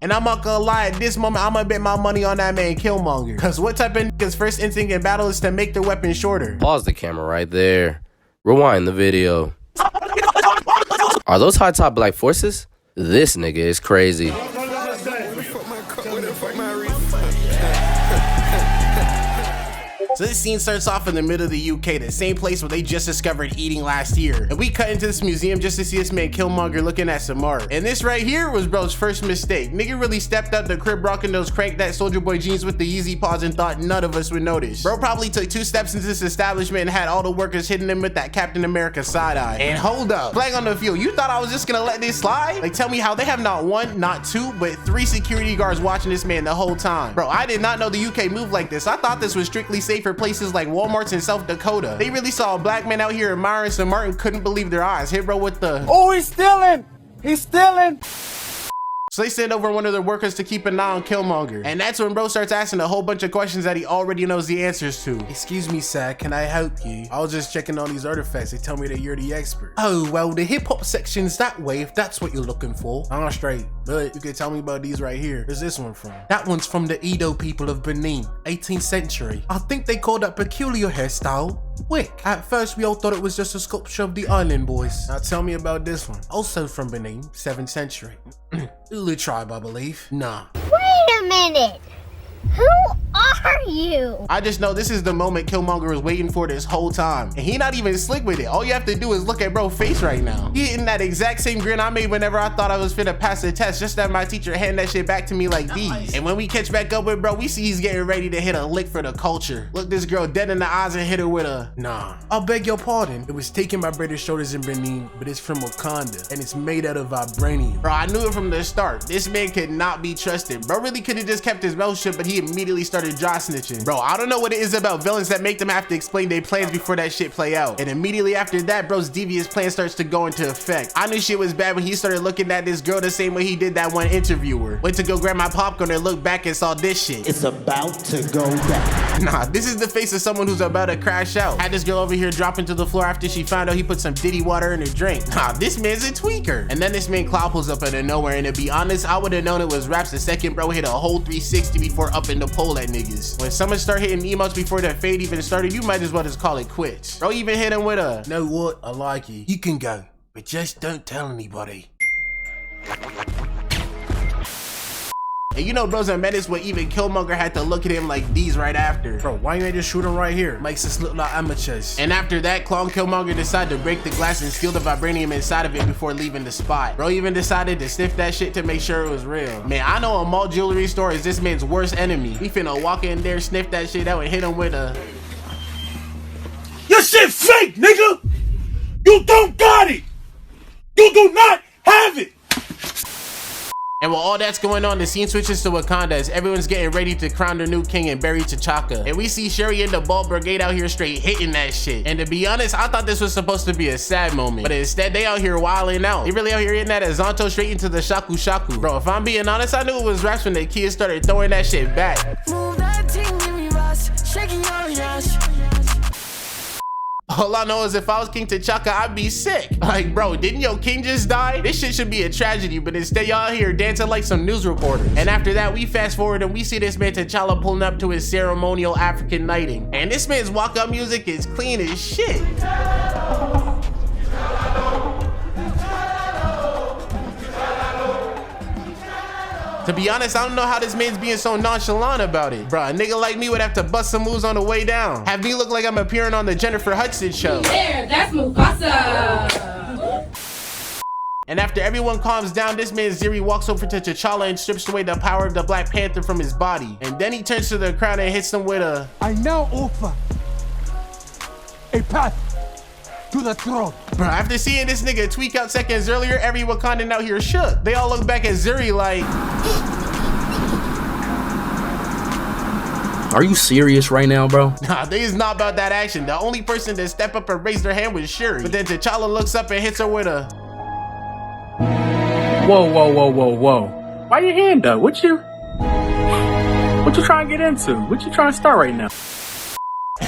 And I'm not gonna lie, at this moment, I'm gonna bet my money on that man Killmonger. Cause what type of nigga's first instinct in battle is to make their weapon shorter? Pause the camera right there. Rewind the video. Are those high top black forces? This nigga is crazy. So this scene starts off in the middle of the UK, the same place where they just discovered eating last year. And we cut into this museum just to see this man Killmonger looking at some art. And this right here was bro's first mistake. Nigga really stepped up the crib rocking those crank that Soldier Boy jeans with the Yeezy paws and thought none of us would notice. Bro probably took 2 steps into this establishment and had all the workers hitting him with that Captain America side eye. And hold up, flag on the field, you thought I was just gonna let this slide? Like tell me how they have not 1, not 2, but 3 security guards watching this man the whole time. Bro, I did not know the UK moved like this. I thought this was strictly safe for places like Walmart's in South Dakota. They really saw a black man out here admiring some art and couldn't believe their eyes. Hit bro with the, oh, he's stealing! He's stealing! So they send over one of their workers to keep an eye on Killmonger. And that's when bro starts asking a whole bunch of questions that he already knows the answers to. Excuse me, sir, can I help you? I was just checking on these artifacts. They tell me that you're the expert. Oh, well, the hip hop section's that way if that's what you're looking for. I'm straight, but you can tell me about these right here. Where's this one from? That one's from the Edo people of Benin, 18th century. I think they called that peculiar hairstyle wick. At first, we all thought it was just a sculpture of the island boys. Now tell me about this one. Also from Benin, 7th century. Ulu tribe, I believe. Nah. Wait a minute. Who are you? I just know this is the moment Killmonger was waiting for this whole time. And he not even slick with it. All you have to do is look at bro's face right now. He hitting that exact same grin I made whenever I thought I was finna pass the test, just that my teacher hand that shit back to me like these. And when we catch back up with bro, we see he's getting ready to hit a lick for the culture. Look this girl dead in the eyes and hit her with a, nah. I'll beg your pardon. It was taken by British soldiers in Benin, but it's from Wakanda and it's made out of vibranium. Bro, I knew it from the start. This man could not be trusted. Bro really could have just kept his mouth shut, but he immediately started dry snitching. Bro, I don't know what it is about villains that make them have to explain their plans before that shit play out. And immediately after that, bro's devious plan starts to go into effect. I knew shit was bad when he started looking at this girl the same way he did that one interviewer. Went to go grab my popcorn and looked back and saw this shit. It's about to go down. Nah, this is the face of someone who's about to crash out. Had this girl over here dropping to the floor after she found out he put some Diddy water in her drink. Nah, this man's a tweaker. And then this man Klaue pulls up out of nowhere, and to be honest, I would have known it was raps the second bro hit a whole 360 before up in the pole at niggas. When someone start hitting emotes before that fade even started, you might as well just call it quits. Bro even hit him with a, know what, I like you. You can go, but just don't tell anybody. And you know bro's a menace when even Killmonger had to look at him like these right after. Bro, why you ain't just shoot him right here? Makes us look like amateurs. And after that, Klaue and Killmonger decided to break the glass and steal the vibranium inside of it before leaving the spot. Bro even decided to sniff that shit to make sure it was real. Man, I know a mall jewelry store is this man's worst enemy. We finna walk in there, sniff that shit out, and hit him with a, Your shit fake, nigga! You don't got it! You do not have it! and while all that's going on, the scene switches to Wakanda as everyone's getting ready to crown their new king and bury T'Challa. And we see Sherry and the Ball Brigade out here straight hitting that shit. And to be honest, I thought this was supposed to be a sad moment, but instead they out here wilding out. They really out here hitting that Azonto straight into the shaku shaku. Bro, if I'm being honest, I knew it was raps when the kids started throwing that shit back. Move that thing, give me rush, shaking your yash. All I know is if I was King T'Challa, I'd be sick. Like, bro, didn't your king just die? This shit should be a tragedy, but instead y'all here dancing like some news reporters. And after that, we fast forward and we see this man T'Challa pulling up to his ceremonial African knighting. And this man's walk-up music is clean as shit. To be honest, I don't know how this man's being so nonchalant about it. Bruh, a nigga like me would have to bust some moves on the way down. Have me look like I'm appearing on the Jennifer Hudson show. There, that's Mufasa. And after everyone calms down, this man Ziri walks over to T'Challa and strips away the power of the Black Panther from his body. And then he turns to the crowd and hits them with a, I now offer a path to the throne. Bro, after seeing this nigga tweak out seconds earlier, every Wakandan out here shook. They all look back at Zuri like, Are you serious right now, bro? nah, they is not about that action. The only person to step up and raise their hand was Shuri. But then T'Challa looks up and hits her with a, Whoa. Why your hand up? What you trying to get into? What you trying to start right now?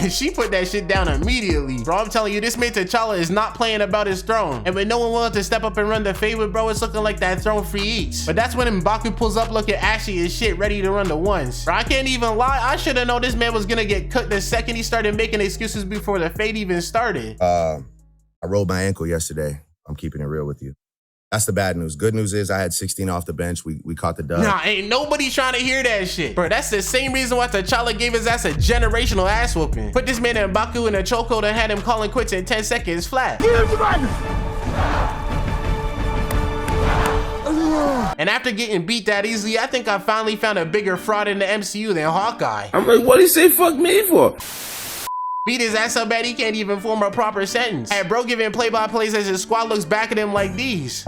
She put that shit down immediately. Bro, I'm telling you, this man T'Challa is not playing about his throne. And with no one willing to step up and run the favor, bro, it's looking like that throne free eats. But that's when M'Baku pulls up looking ashy as shit, ready to run the ones. Bro, I can't even lie, I should have known this man was gonna get cooked the second he started making excuses before the fade even started. I rolled my ankle yesterday. I'm keeping it real with you. That's the bad news. Good news is I had 16 off the bench. We caught the dub. Nah, ain't nobody trying to hear that shit. Bro, that's the same reason why T'Challa gave his ass a generational ass whooping. Put this man in M'Baku in a chokehold and had him calling quits in 10 seconds flat. And after getting beat that easily, I think I finally found a bigger fraud in the MCU than Hawkeye. I'm like, what did he say fuck me for? Beat his ass so bad he can't even form a proper sentence. Had bro giving play-by-plays as his squad looks back at him like these.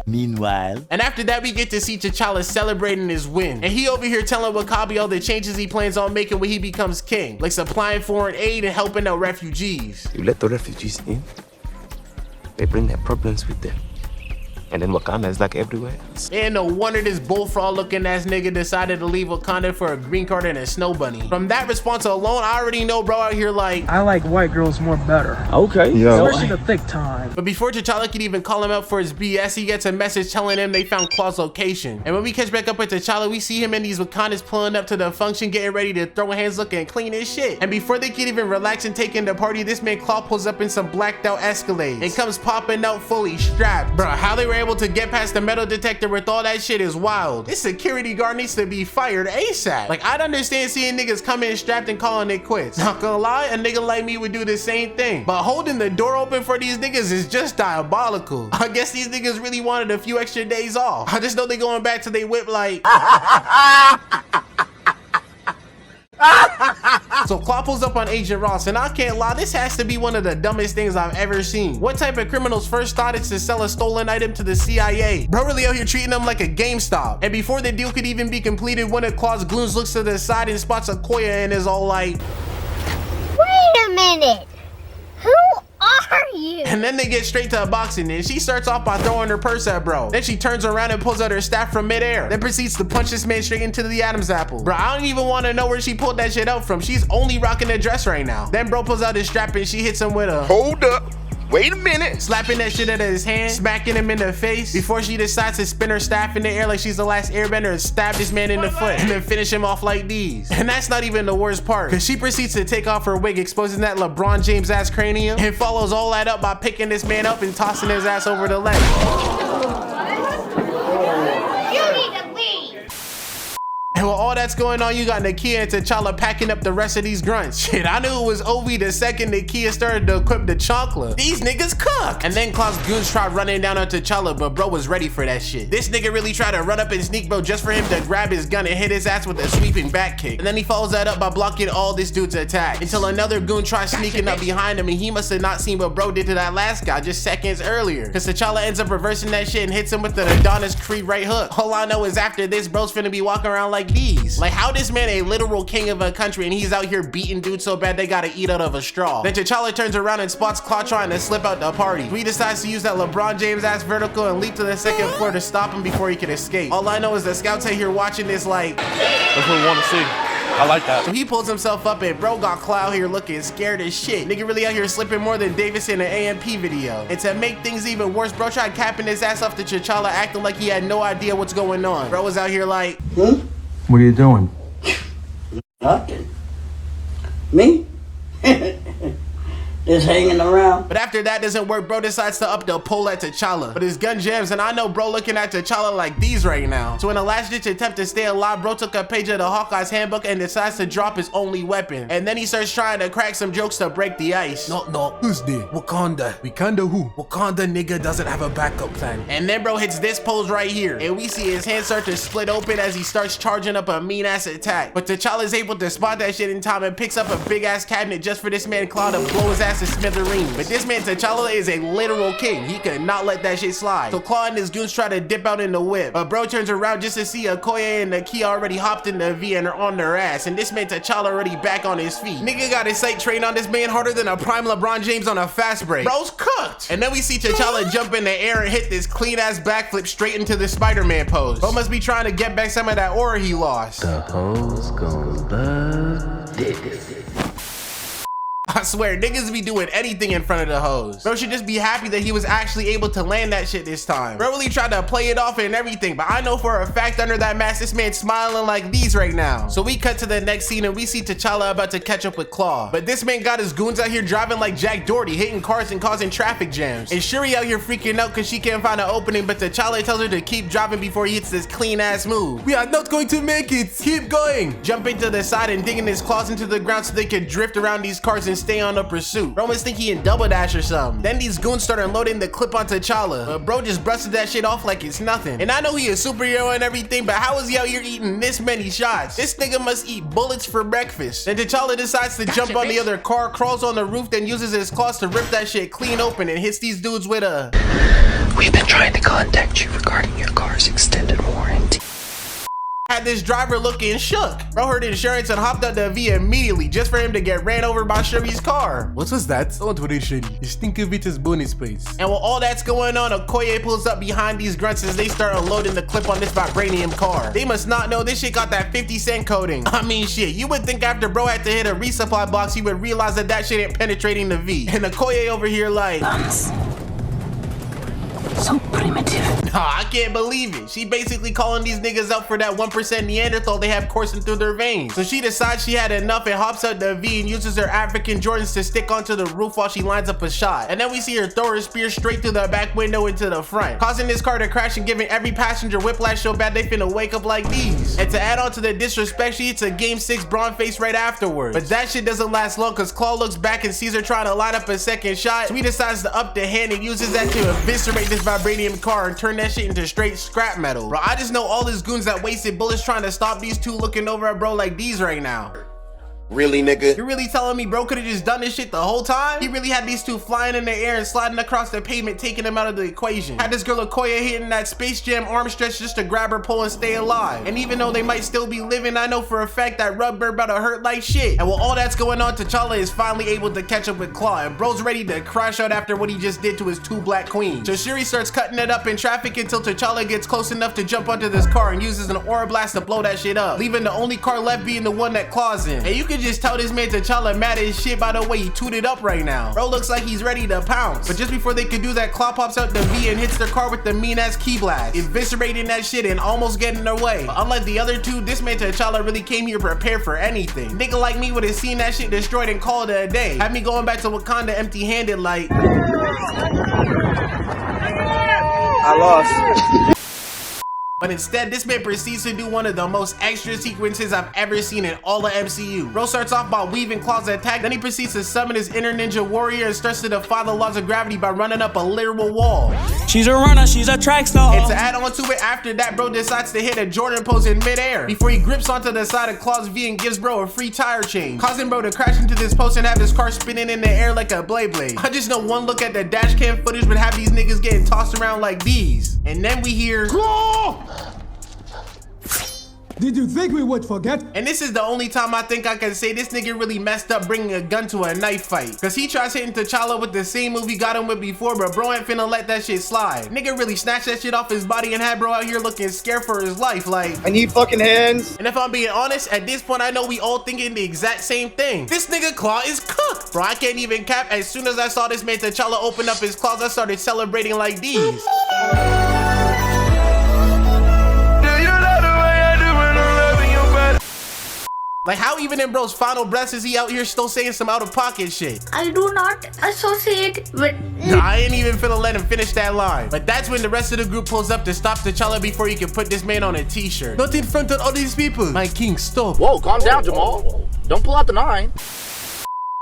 Meanwhile. And after that, we get to see T'Challa celebrating his win. And he over here telling W'Kabi all the changes he plans on making when he becomes king. Like supplying foreign aid and helping out refugees. You let the refugees in, they bring their problems with them. And then Wakanda is like everywhere else. And no wonder this bullfrog looking ass nigga decided to leave Wakanda for a green card and a snow bunny. From that response alone, I already know bro out here like, I like white girls more better. Okay. Yo. Especially the thick time. But before T'Challa could even call him out for his BS, he gets a message telling him they found Klaue's location. And when we catch back up with T'Challa, we see him and these Wakandas pulling up to the function, getting ready to throw hands looking clean as shit. And before they can even relax and take in the party, this man Klaue pulls up in some blacked out Escalades and comes popping out fully strapped. Bro, how they were able to get past the metal detector with all that shit is wild. This security guard needs to be fired ASAP. Like, I'd understand seeing niggas come in strapped and calling it quits. Not gonna lie, a nigga like me would do the same thing. But holding the door open for these niggas is just diabolical. I guess these niggas really wanted a few extra days off. I just know they going back to they whip like... So Klaue pulls up on Agent Ross, and I can't lie, this has to be one of the dumbest things I've ever seen. What type of criminals first thought it's to sell a stolen item to the CIA? Bro really out here treating them like a GameStop. And before the deal could even be completed, one of Klaue's goons looks to the side and spots Okoye and is all like, Wait a minute. Who are you? and then they get straight to a boxing and she starts off by throwing her purse at bro. Then she turns around and pulls out her staff from midair. Then proceeds to punch this man straight into the Adam's apple. Bro, I don't even want to know where she pulled that shit out from. She's only rocking a dress right now. Then bro pulls out his strap and she hits him with a Hold up. Wait a minute. slapping that shit out of his hand, smacking him in the face before she decides to spin her staff in the air like she's the last airbender and stab this man in the foot and then finish him off like these. And that's not even the worst part, because she proceeds to take off her wig, exposing that LeBron James ass cranium, and follows all that up by picking this man up and tossing his ass over the ledge. You need to leave. And while all that's going on, you got Nakia and T'Challa packing up the rest of these grunts. Shit, I knew it was OV the second Nakia started to equip the Tchalla. These niggas cook. And then Klaue's goons tried running down on T'Challa, but bro was ready for that shit. This nigga really tried to run up and sneak bro just for him to grab his gun and hit his ass with a sweeping back kick. And then he follows that up by blocking all this dude's attack until another goon tries sneaking up behind him, and he must have not seen what bro did to that last guy just seconds earlier, because T'Challa ends up reversing that shit and hits him with the Adonis Creed right hook. All I know is after this, bro's finna be walking around like these. Like, how this man a literal king of a country and he's out here beating dudes so bad they gotta eat out of a straw. Then T'Challa turns around and spots Klaue trying to slip out the party. He decides to use that LeBron James ass vertical and leap to the second floor to stop him before he can escape. All I know is the scouts out here watching this like, That's what we want to see. I like that. so he pulls himself up and bro got Klaue here looking scared as shit. Nigga really out here slipping more than Davis in an AMP video. And to make things even worse, bro tried capping his ass off to T'Challa, acting like he had no idea what's going on. Bro was out here like, What are you doing? Nothing. Me? Just hanging around. but after that doesn't work, bro decides to up the pole at T'Challa. But his gun jams, and I know bro looking at T'Challa like these right now. So in a last ditch attempt to stay alive, bro took a page of the Hawkeye's handbook and decides to drop his only weapon. And then he starts trying to crack some jokes to break the ice. No, who's there? Wakanda. Wakanda who? Wakanda nigga doesn't have a backup plan. And then bro hits this pose right here, and we see his hand start to split open as he starts charging up a mean ass attack. But T'Challa is able to spot that shit in time and picks up a big ass cabinet just for this man Klaue to blow his ass to smithereens. But this man T'Challa is a literal king. He could not let that shit slide. So Klaue and his goons try to dip out in the whip, but bro turns around just to see Okoye and Nakia already hopped in the V and are on their ass, and this man T'Challa already back on his feet. Nigga got his sight trained on this man harder than a prime LeBron James on a fast break. Bro's cooked. And then we see T'Challa jump in the air and hit this clean ass backflip straight into the Spider-Man pose. Bro must be trying to get back some of that aura he lost. The hoes gon' love this. I swear, niggas be doing anything in front of the hoes. Bro should just be happy that he was actually able to land that shit this time. Bro really tried to play it off and everything, but I know for a fact under that mask, this man's smiling like these right now. So we cut to the next scene and we see Tchalla about to catch up with Klaue. But this man got his goons out here driving like Jack Doherty, hitting cars and causing traffic jams. And Shuri out here freaking out because she can't find an opening, but Tchalla tells her to keep driving before he hits this clean ass move. We are not going to make it. Keep going. Jumping to the side and digging his claws into the ground so they can drift around these cars and stay on the pursuit. Romans think he in double dash or something. Then these goons start unloading the clip on Tchalla, but bro just busted that shit off like it's nothing. And I know he a superhero and everything, but how is he out here eating this many shots? This nigga must eat bullets for breakfast. Then Tchalla decides to jump on the other car, crawls on the roof, then uses his claws to rip that shit clean open and hits these dudes with a... We've been trying to contact you regarding your car's extended warranty. Had this driver looking shook. Bro heard insurance and hopped out the V immediately just for him to get ran over by Shuri's car. What was that? Don't worry, Shuri. Just think of it as bonus points. And while all that's going on, Okoye pulls up behind these grunts as they start unloading the clip on this vibranium car. They must not know this shit got that 50-cent coating. I mean shit, you would think after bro had to hit a resupply box, he would realize that that shit ain't penetrating the V. And Okoye over here like... So primitive. Nah, I can't believe it. She basically calling these niggas out for that 1% Neanderthal they have coursing through their veins. So she decides she had enough and hops out the V and uses her African Jordans to stick onto the roof while she lines up a shot. And then we see her throw her spear straight through the back window into the front, causing this car to crash and giving every passenger whiplash so bad they finna wake up like these. And to add on to the disrespect, she hits a Game 6 Braun face right afterwards. But that shit doesn't last long because Klaue looks back and sees her trying to line up a second shot. So he decides to up the hand and uses that to eviscerate this vibranium car and turn that shit into straight scrap metal. Bro, I just know all these goons that wasted bullets trying to stop these two looking over at bro like these right now. Really, nigga? You're really telling me bro could have just done this shit the whole time? He really had these two flying in the air and sliding across the pavement, taking them out of the equation. Had this girl Okoye hitting that Space Jam arm stretch just to grab her pole and stay alive. And even though they might still be living, I know for a fact that rubber about to hurt like shit. And while all that's going on, Tchalla is finally able to catch up with Klaue, and bro's ready to crash out after what he just did to his two black queens. So Shuri starts cutting it up in traffic until Tchalla gets close enough to jump onto this car and uses an aura blast to blow that shit up, leaving the only car left being the one that Klaue's in. And you can just tell this man Tchalla mad as shit by the way he tooted up right now. Bro looks like he's ready to pounce. But just before they could do that, Klaue pops out the V and hits their car with the mean ass key blast, eviscerating that shit and almost getting their way. But unlike the other two, this man Tchalla really came here prepared for anything. Nigga like me would have seen that shit destroyed and called it a day. Had me going back to Wakanda empty-handed like... I lost. But instead, this man proceeds to do one of the most extra sequences I've ever seen in all of MCU. Bro starts off by weaving Klaue's attack, then he proceeds to summon his inner ninja warrior and starts to defy the laws of gravity by running up a literal wall. She's a runner, she's a track star. And to add on to it, after that, bro decides to hit a Jordan pose in midair before he grips onto the side of Klaue's V and gives bro a free tire change, causing bro to crash into this post and have his car spinning in the air like a blade. I just know one look at the dash cam footage would have these niggas getting tossed around like these. And then we hear... Did you think we would forget? And this is the only time I think I can say this nigga really messed up bringing a gun to a knife fight. Cause he tries hitting Tchalla with the same move he got him with before, but bro ain't finna let that shit slide. Nigga really snatched that shit off his body and had bro out here looking scared for his life like, I need fucking hands. And if I'm being honest, at this point I know we all thinking the exact same thing. This nigga Klaue is cooked. Bro, I can't even cap. As soon as I saw this man Tchalla open up his claws, I started celebrating like these. Like how even in bro's final breaths is he out here still saying some out of pocket shit? I do not associate with... Nah, I ain't even finna let him finish that line. But that's when the rest of the group pulls up to stop Tchalla before he can put this man on a t-shirt. Not in front of all these people. My king, stop. Whoa, calm down, Jamal. Don't pull out the 9.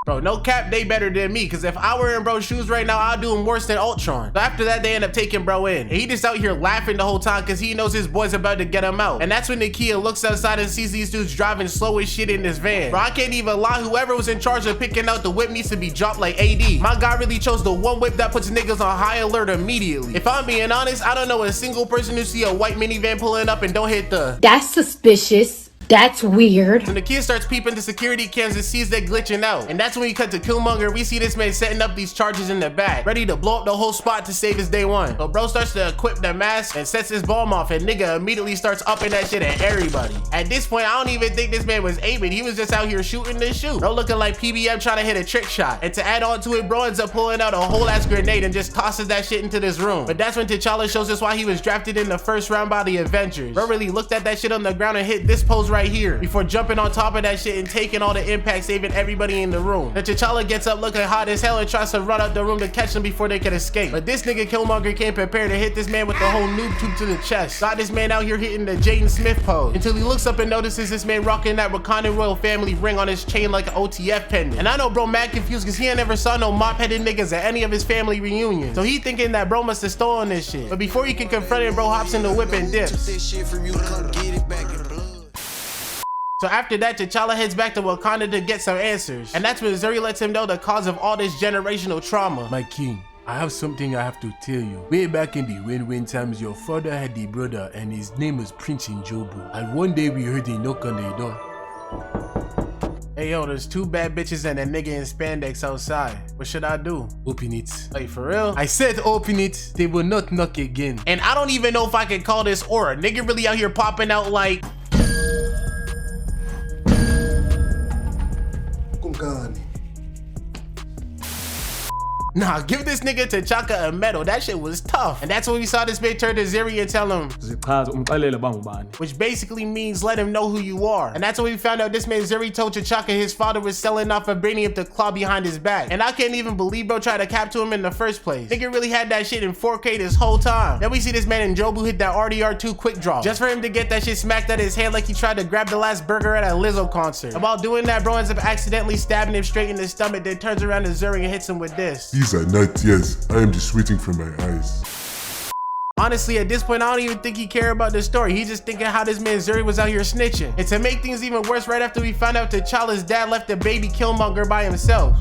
Bro, no cap, they better than me, because if I were in bro's shoes right now, I'd do him worse than Ultron. So after that, they end up taking bro in. And he just out here laughing the whole time because he knows his boy's about to get him out. And that's when Nakia looks outside and sees these dudes driving slow as shit in this van. Bro, I can't even lie, whoever was in charge of picking out the whip needs to be dropped like AD. My guy really chose the one whip that puts niggas on high alert immediately. If I'm being honest, I don't know a single person who see a white minivan pulling up and don't hit the... That's suspicious. That's weird. So the kid starts peeping the security cams and sees they glitching out. And that's when we cut to Killmonger. We see this man setting up these charges in the back, ready to blow up the whole spot to save his day one. So bro starts to equip the mask and sets his bomb off, and nigga immediately starts upping that shit at everybody. At this point, I don't even think this man was aiming. He was just out here shooting the shoot. Bro looking like PBM trying to hit a trick shot. And to add on to it, bro ends up pulling out a whole ass grenade and just tosses that shit into this room. But that's when T'Challa shows us why he was drafted in the first round by the Avengers. Bro really looked at that shit on the ground and hit this pose right here before jumping on top of that shit and taking all the impact, saving everybody in the room. Then T'Challa gets up looking hot as hell and tries to run out the room to catch them before they can escape. But this nigga Killmonger came prepared to hit this man with the whole noob tube to the chest. Got this man out here hitting the Jaden Smith pose until he looks up and notices this man rocking that Wakandan royal family ring on his chain like an OTF pendant. And I know bro mad confused because he ain't never saw no mop-headed niggas at any of his family reunions. So he thinking that bro must have stolen this shit. But before he can confront it, bro hops in the whip and dips. So after that, T'Challa heads back to Wakanda to get some answers. And that's when Zuri lets him know the cause of all this generational trauma. My king, I have something I have to tell you. Way back in the win-win times, your father had a brother and his name was Prince Njobu. And one day we heard a knock on the door. Hey yo, there's two bad bitches and a nigga in spandex outside. What should I do? Open it. Like for real? I said open it. They will not knock again. And I don't even know if I can call this aura. Nigga really out here popping out like... Nah, give this nigga T'Chaka a medal. That shit was tough. And that's when we saw this man turn to Zuri and tell him, which basically means let him know who you are. And that's when we found out this man Zuri told T'Chaka his father was selling off vibranium to Klaue behind his back. And I can't even believe bro tried to cap to him in the first place. Nigga really had that shit in 4K this whole time. Then we see this man Njobu hit that RDR2 quick draw just for him to get that shit smacked at his head like he tried to grab the last burger at a Lizzo concert. And while doing that, bro ends up accidentally stabbing him straight in the stomach, then turns around to Zuri and hits him with this. These are not tears. I am just sweating from my eyes. Honestly, at this point, I don't even think he cared about the story. He's just thinking how this man Zuri was out here snitching. And to make things even worse, right after we found out T'Challa's dad left the baby Killmonger by himself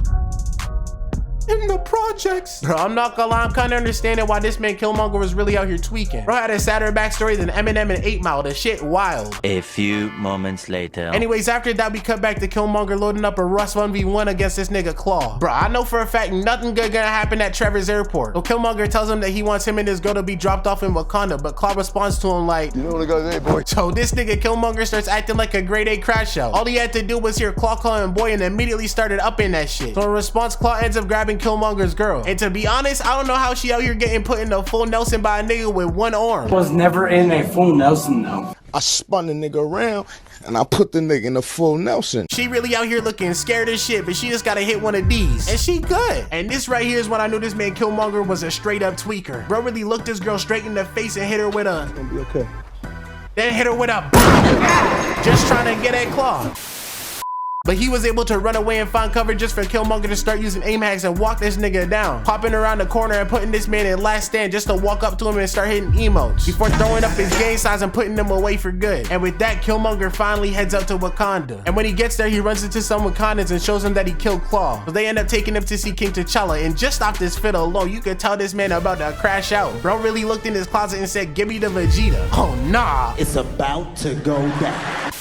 in the projects. Bro, I'm not gonna lie, I'm kinda understanding why this man Killmonger was really out here tweaking. Bro had a sadder backstory than Eminem and 8 Mile. The shit wild. A few moments later. Anyways, after that, we cut back to Killmonger loading up a Russ 1v1 against this nigga Klaue. Bro, I know for a fact nothing good gonna happen at Trevor's airport. So Killmonger tells him that he wants him and his girl to be dropped off in Wakanda, but Klaue responds to him like, you know what I got there, boy. So this nigga Killmonger starts acting like a grade A crash out. All he had to do was hear Klaue call him boy and immediately started upping that shit. So in response, Klaue ends up grabbing Killmonger's girl. And to be honest, I don't know how she out here getting put in a full Nelson by a nigga with one arm. Was never in a full Nelson though. I spun the nigga around and I put the nigga in a full Nelson. She really out here looking scared as shit, but she just gotta hit one of these. And she good. And this right here is when I knew this man Killmonger was a straight up tweaker. Bro really looked this girl straight in the face and hit her with a... It's gonna be okay. Then hit her with a... just trying to get at Klaue. But he was able to run away and find cover just for Killmonger to start using aim hacks and walk this nigga down, popping around the corner and putting this man in last stand just to walk up to him and start hitting emotes before throwing up his gang signs and putting them away for good. And with that, Killmonger finally heads up to Wakanda. And when he gets there, he runs into some Wakandans and shows them that he killed Klaue. So they end up taking him to see King T'Challa. And just off this fit alone, you could tell this man about to crash out. Bro really looked in his closet and said, give me the Vegeta. Oh nah. It's about to go down.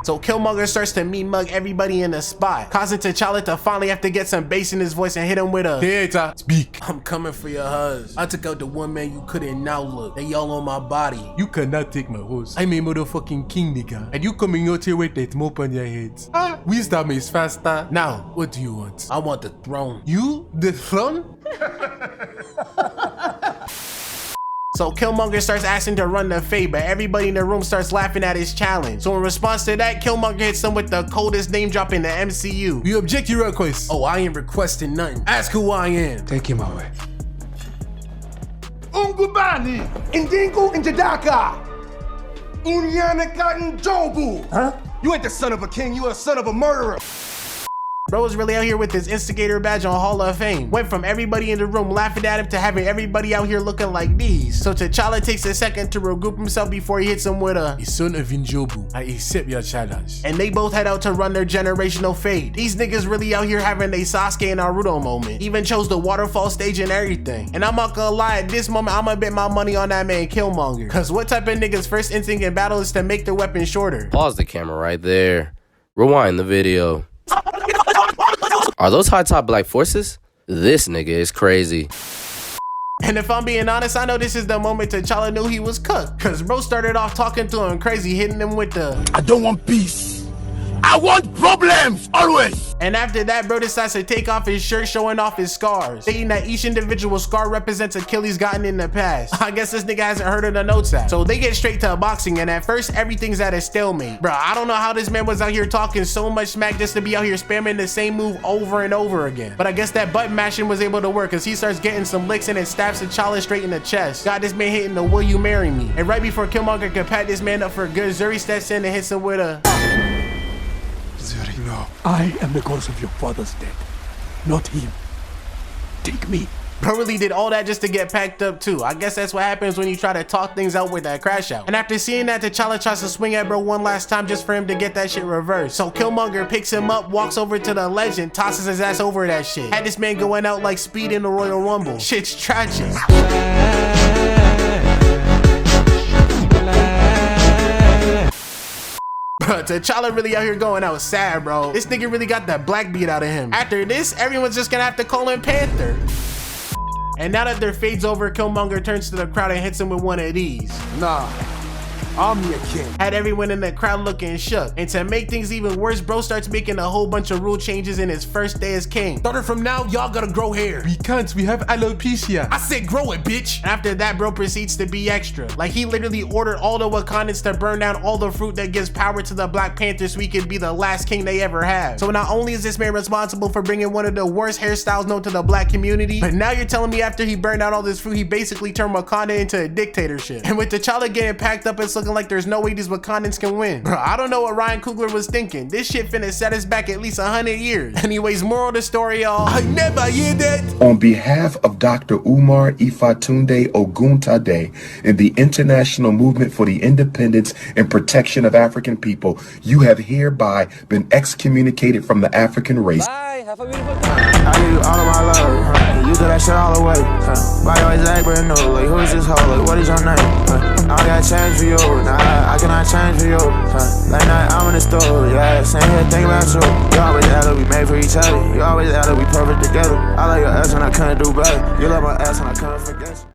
So Killmonger starts to mean mug everybody in the spot, causing T'Challa to finally have to get some bass in his voice and hit him with a Theater, speak. I'm coming for your hus. I took out the one man you couldn't now look. They all on my body. You cannot take my horse. I'm a motherfucking king, nigga. And you coming out here with that mop on your head. Wisdom is faster. Now, what do you want? I want the throne. You? The throne? So Killmonger starts asking to run the fade, but everybody in the room starts laughing at his challenge. So in response to that, Killmonger hits him with the coldest name drop in the MCU. You object your request. Oh, I ain't requesting nothing. Ask who I am. Take him away. Ungubani, Indingu Njadaka, Unyanaka Njobu. Huh? You ain't the son of a king, you a son of a murderer. Bro was really out here with his instigator badge on Hall of Fame. Went from everybody in the room laughing at him to having everybody out here looking like these. So T'Challa takes a second to regroup himself before he hits him with a son of Injobu, I accept your challenge. And they both head out to run their generational fade. These niggas really out here having a Sasuke and Naruto moment. Even chose the waterfall stage and everything. And I'm not gonna lie, at this moment I'ma bet my money on that man Killmonger. Cause what type of nigga's first instinct in battle is to make their weapon shorter? Pause the camera right there. Rewind the video. Are those high top black forces? This nigga is crazy. And if I'm being honest, I know this is the moment T'Challa knew he was cooked. Cause bro started off talking to him crazy, hitting him with the I don't want peace. I want problems, always. And after that, bro decides to take off his shirt, showing off his scars, stating that each individual scar represents a kill he's gotten in the past. I guess this nigga hasn't heard of the notes app. So they get straight to boxing, and at first, everything's at a stalemate. Bro, I don't know how this man was out here talking so much smack just to be out here spamming the same move over and over again. But I guess that button mashing was able to work, because he starts getting some licks in and stabs T'Challa straight in the chest. Got this man hitting the will you marry me. And right before Killmonger could pat this man up for good, Zuri steps in and hits him with a No, I am the cause of your father's death, not him. Take me. Bro really did all that just to get packed up too. I guess that's what happens when you try to talk things out with that crash out. And after seeing that, T'Challa tries to swing at bro one last time just for him to get that shit reversed. So Killmonger picks him up, walks over to the legend, tosses his ass over that shit. Had this man going out like Speed in the Royal Rumble. Shit's tragic. Bro, T'Challa really out here going out sad, bro. This nigga really got that black beat out of him. After this, everyone's just gonna have to call him Panther. And now that their fade's over, Killmonger turns to the crowd and hits him with one of these. Nah, I'm your king. Had everyone in the crowd looking shook. And to make things even worse, bro starts making a whole bunch of rule changes in his first day as king. Starting from now, y'all gotta grow hair. We can't, we have alopecia. I said grow it, bitch. And after that, bro proceeds to be extra. Like he literally ordered all the Wakandans to burn down all the fruit that gives power to the Black Panther so he could be the last king they ever have. So not only is this man responsible for bringing one of the worst hairstyles known to the black community, but now you're telling me after he burned out all this fruit, he basically turned Wakanda into a dictatorship. And with T'Challa getting packed up, it's looking like there's no way these Wakandans can win. Bro, I don't know what Ryan Coogler was thinking. This shit finna set us back at least 100 years. Anyways, moral of the story, y'all. I never hear that. On behalf of Dr. Umar Ifatunde Oguntade and the International Movement for the Independence and Protection of African People, you have hereby been excommunicated from the African race. Bye, have a beautiful time. I give you all of my love. You do that shit all the way. Why you always act brand new? Like, who is this hoe? Like, what is your name? I gotta change for you. Nah, I cannot change for you. Late night, I'm in the store. Yeah, same here, think about you. You always had to be made for each other. You always had to be perfect together. I like your ass and I couldn't do better. You love my ass and I couldn't forget you.